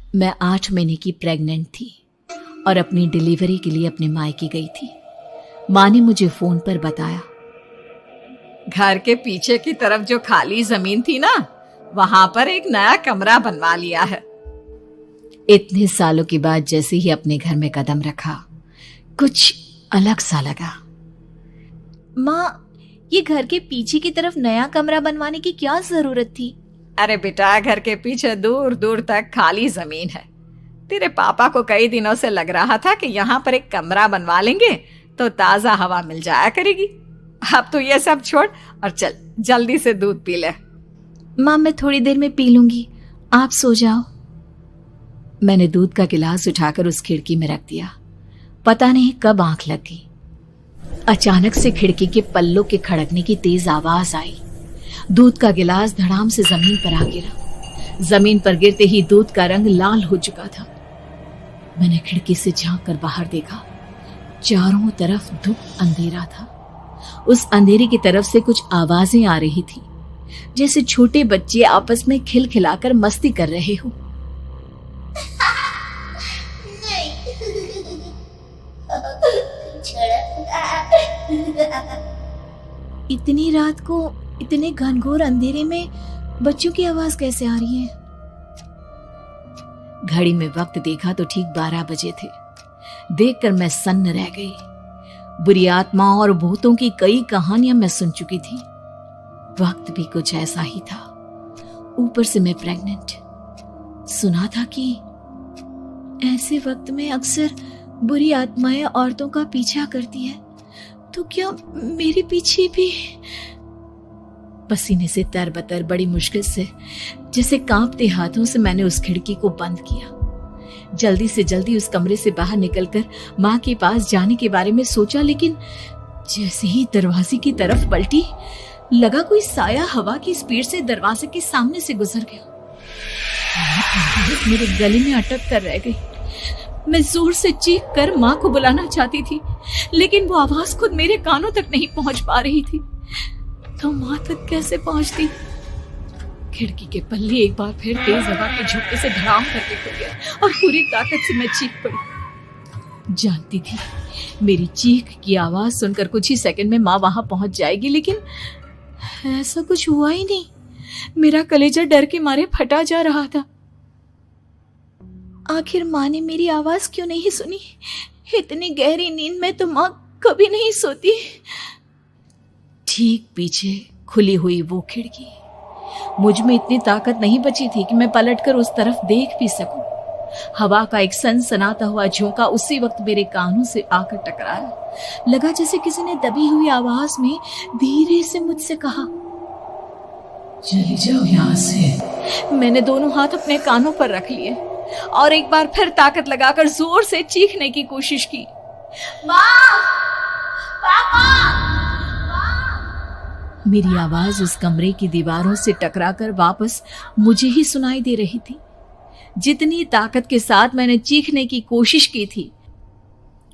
मैं 8 महीने की प्रेग्नेंट थी और अपनी डिलीवरी के लिए अपने मायके गई थी। माँ ने मुझे फोन पर बताया, घर के पीछे की तरफ जो खाली जमीन थी ना, वहां पर एक नया कमरा बनवा लिया है। इतने सालों के बाद जैसे ही अपने घर में कदम रखा, कुछ अलग सा लगा। माँ, ये घर के पीछे की तरफ नया कमरा बनवाने की क्या जरूरत थी? अरे बेटा, घर के पीछे दूर दूर तक खाली जमीन है। तेरे पापा को कई दिनों से लग रहा था कि यहाँ पर एक कमरा बनवा लेंगे तो ताजा हवा मिल जाया करेगी। अब तो ये सब छोड़ और चल जल्दी से दूध पी ले। माँ, मैं थोड़ी देर में पी लूंगी, आप सो जाओ। मैंने दूध का गिलास उठाकर उस खिड़की में रख दिया। पता नहीं कब आंख लग गई। अचानक से खिड़की के पल्लों के खड़कने की तेज आवाज आई। दूध का गिलास धड़ाम से जमीन पर आ गिरा। जमीन पर गिरते ही दूध का रंग लाल हो चुका था। मैंने खिड़की से झांक कर बाहर देखा। चारों तरफ धूप अंधेरा था। उस अंधेरे की तरफ से कुछ आवाजें आ रही थी, जैसे छोटे बच्चे आपस में खिलखिलाकर मस्ती कर रहे हो। इतनी रात को इतने घनघोर अंधेरे में बच्चों की आवाज कैसे आ रही है? घड़ी में वक्त देखा तो ठीक 12 बजे थे। देखकर मैं सन्न रह गई। बुरी आत्माओं और भूतों की कई कहानियां मैं सुन चुकी थी। वक्त भी कुछ ऐसा ही था। ऊपर से मैं प्रेग्नेंट। सुना था कि ऐसे वक्त में अक्सर बुरी आत्माएं औरतों का पीछा करती है, तो क्या मेरे पीछे भी? पसीने से तरबतर बड़ी मुश्किल से, जैसे कांपते हाथों से मैंने उस खिड़की को बंद किया। जल्दी से जल्दी उस कमरे से बाहर निकलकर माँ के पास जाने के बारे में सोचा, लेकिन जैसे ही दरवाजे की तरफ पलटी, लगा कोई साया हवा की स्पीड से दरवाजे के सामने से गुजर गया। मेरे गले में अटक कर रह गई। मैं जोर से चीख कर माँ को बुलाना चाहती थी, लेकिन वो आवाज खुद मेरे कानों तक नहीं पहुंच पा रही थी। तो माँ तक कैसे पहुंचती? खिड़की के पल्ले एक बार फिर तेज हवा के झोंके से धड़ाम करके खुल गया और पूरी ताकत से मैं चीख पड़ी। जानती थी मेरी चीख की आवाज सुनकर कुछ ही सेकंड में माँ वहां पहुंच जाएगी, लेकिन ऐसा कुछ हुआ ही नहीं। मेरा कलेजा डर के मारे फटा जा रहा था। आखिर माँ ने मेरी आवाज क्यों नहीं सुनी? इतनी गहरी नींद में तो माँ कभी नहीं सोती। ठीक पीछे खुली हुई वो खिड़की। मुझ में इतनी ताकत नहीं बची थी कि मैं पलटकर उस तरफ देख भी सकूं। हवा का एक सनसनाता हुआ झोंका उसी वक्त मेरे कानों से आकर टकराया। लगा जैसे किसी ने दबी हुई आवाज में धीरे से मुझसे कहा, चली जाओ यहाँ से। मैंने दोनों हाथ अपने कानों पर रख लिए और एक बार फिर ताकत लगाकर जोर से चीखने की कोशिश की। माँ! पापा! मेरी आवाज उस कमरे की दीवारों से टकराकर वापस मुझे ही सुनाई दे रही थी। जितनी ताकत के साथ मैंने चीखने की कोशिश की थी,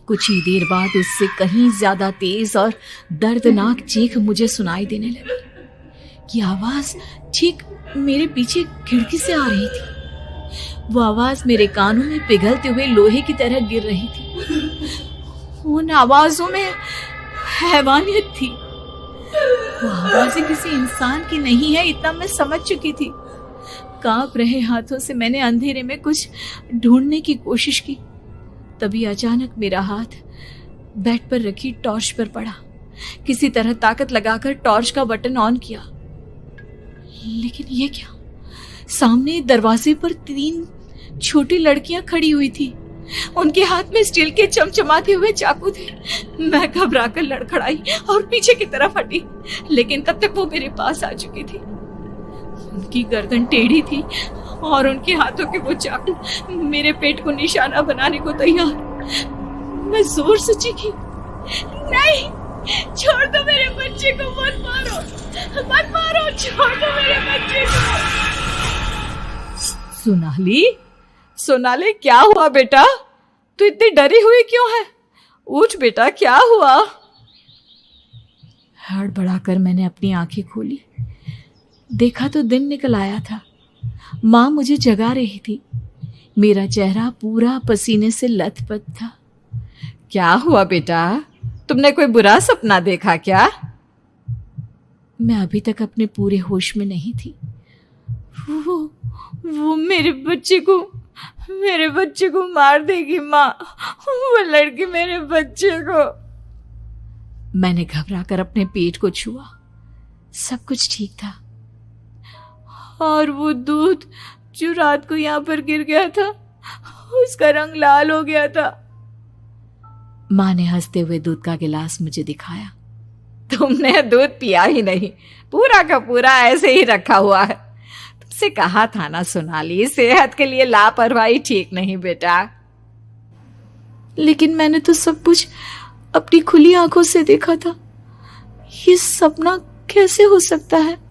कुछ ही देर बाद उससे कहीं ज्यादा तेज और दर्दनाक चीख मुझे सुनाई देने लगी। ये आवाज ठीक मेरे पीछे खिड़की से आ रही थी। वो आवाज मेरे कानों में पिघलते हुए लोहे की तरह गिर रही थी। उन आवाजों में हैवानियत थी। वो आवाजें किसी इंसान की नहीं है, इतना मैं समझ चुकी थी। कांप रहे हाथों से मैंने अंधेरे में कुछ ढूंढने की कोशिश की। तभी अचानक मेरा हाथ बेड पर रखी टॉर्च पर पड़ा। किसी तरह ताकत लगाकर टॉर्च का बटन ऑन किया, लेकिन ये क्या? सामने दरवाजे पर 3 छोटी लड़कियां खड़ी हुई थी। उनके हाथ में स्टील के चमचमाते हुए चाकू थे। मैं घबराकर लड़खड़ाई और पीछे की तरफ हटी, लेकिन तब तक वो मेरे पास आ चुकी थी। उनकी गर्दन टेढ़ी थी और उनके हाथों के वो चाकू मेरे पेट को निशाना बनाने को तैयार। मैं जोर से चीखी, नहीं, छोड़ दो मेरे बच्चे को, मत मारो, मत मारो, छोड़ दो मेरे बच्चे को। सोनाली, क्या हुआ बेटा? तू इतनी डरी हुई क्यों है? उठ बेटा, क्या हुआ? हड़बड़ाकर मैंने अपनी आंखें खोली। देखा तो दिन निकल आया था। माँ मुझे जगा रही थी। मेरा चेहरा पूरा पसीने से लथपथ था। क्या हुआ बेटा, तुमने कोई बुरा सपना देखा क्या? मैं अभी तक अपने पूरे होश में नहीं थी। वो मेरे बच्चे को मार देगी माँ। वो लड़की मेरे बच्चे को। मैंने घबराकर अपने पेट को छुआ। सब कुछ ठीक था। और वो दूध जो रात को यहाँ पर गिर गया था, उसका रंग लाल हो गया था। माँ ने हंसते हुए दूध का गिलास मुझे दिखाया। तुमने दूध पिया ही नहीं, पूरा का पूरा ऐसे ही रखा हुआ है। तुमसे कहा था ना सोनाली, सेहत के लिए लापरवाही ठीक नहीं बेटा। लेकिन मैंने तो सब कुछ अपनी खुली आंखों से देखा था। ये सपना कैसे हो सकता है?